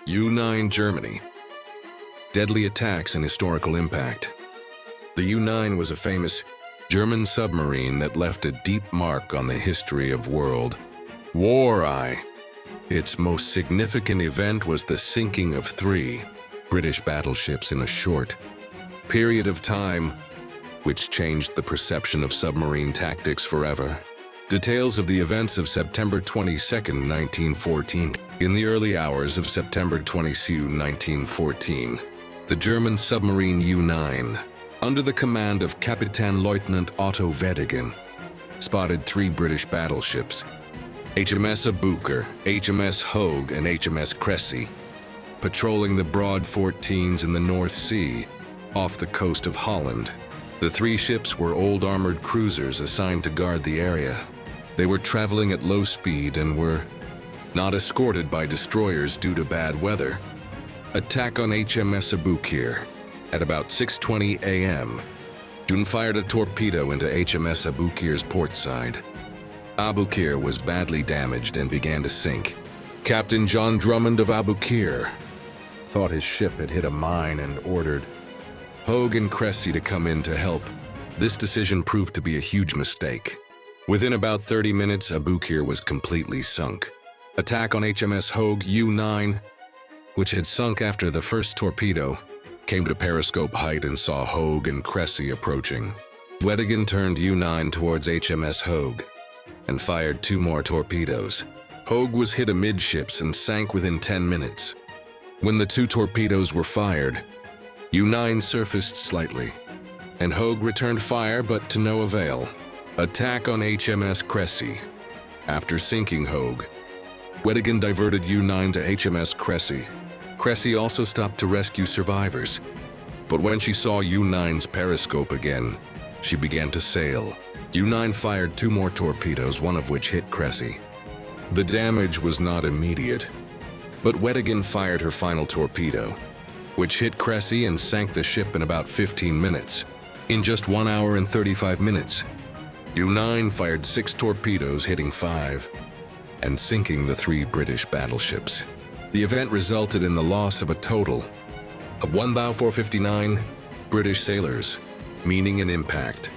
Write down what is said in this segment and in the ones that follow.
U-9 Germany. Deadly attacks and historical impact. The U-9 was a famous German submarine that left a deep mark on the history of World War I. Its most significant event was the sinking of 3 British battleships in a short period of time, which changed the perception of submarine tactics forever. Details of the events of September 22, 1914. In the early hours of September 22, 1914, the German submarine U-9, under the command of Captain Lieutenant Otto Weddigen, spotted 3 British battleships, HMS Aboukir, HMS Hogue, and HMS Cressy, patrolling the broad 14s in the North Sea off the coast of Holland. The 3 ships were old armored cruisers assigned to guard the area. They were traveling at low speed and were not escorted by destroyers due to bad weather. Attack on HMS Aboukir. At about 6:20 a.m., June fired a torpedo into HMS Aboukir's port side. Aboukir was badly damaged and began to sink. Captain John Drummond of Aboukir thought his ship had hit a mine and ordered Hogue and Cressy to come in to help. This decision proved to be a huge mistake. Within about 30 minutes, Aboukir was completely sunk. Attack on HMS Hogue U-9, which had sunk after the first torpedo, came to periscope height and saw Hogue and Cressy approaching. Weddigen turned U-9 towards HMS Hogue and fired 2 more torpedoes. Hogue was hit amidships and sank within 10 minutes. When the 2 torpedoes were fired, U-9 surfaced slightly, and Hogue returned fire but to no avail. Attack on HMS Cressy. After sinking Hogue, Weddigen diverted U-9 to HMS Cressy. Cressy also stopped to rescue survivors, but when she saw U-9's periscope again, she began to sail. U-9 fired 2 more torpedoes, one of which hit Cressy. The damage was not immediate, but Weddigen fired her final torpedo, which hit Cressy and sank the ship in about 15 minutes. In just 1 hour and 35 minutes, U-9 fired 6 torpedoes, hitting 5 and sinking the 3 British battleships. The event resulted in the loss of a total of 1,459 British sailors, meaning an impact.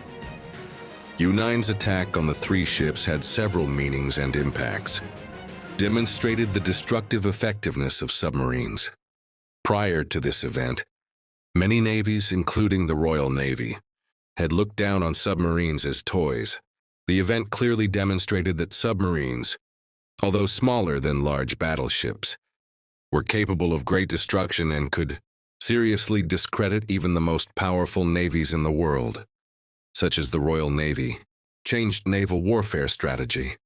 U-9's attack on the 3 ships had several meanings and impacts, demonstrated the destructive effectiveness of submarines. Prior to this event, many navies, including the Royal Navy, had looked down on submarines as toys. The event clearly demonstrated that submarines, although smaller than large battleships, were capable of great destruction and could seriously discredit even the most powerful navies in the world, such as the Royal Navy, changed naval warfare strategy.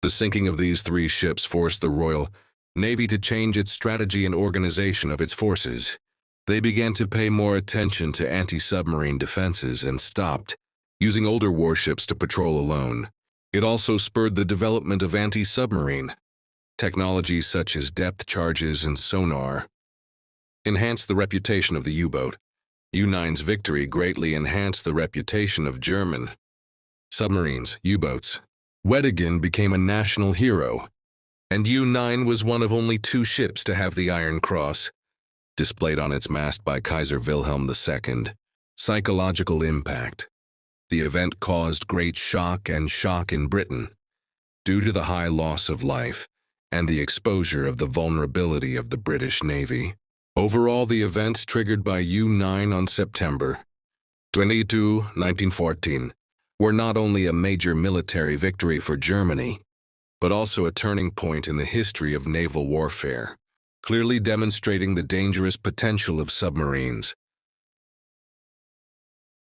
The sinking of these 3 ships forced the Royal Navy to change its strategy and organization of its forces. They began to pay more attention to anti-submarine defenses and stopped using older warships to patrol alone. It also spurred the development of anti-submarine technologies such as depth charges and sonar, enhanced the reputation of the U-boat. U-9's victory greatly enhanced the reputation of German submarines, U-boats. Weddigen became a national hero, and U-9 was one of only 2 ships to have the Iron Cross displayed on its mast by Kaiser Wilhelm II. Psychological impact. The event caused great shock in Britain due to the high loss of life and the exposure of the vulnerability of the British Navy. Overall, the events triggered by U-9 on September 22, 1914, were not only a major military victory for Germany, but also a turning point in the history of naval warfare, clearly demonstrating the dangerous potential of submarines.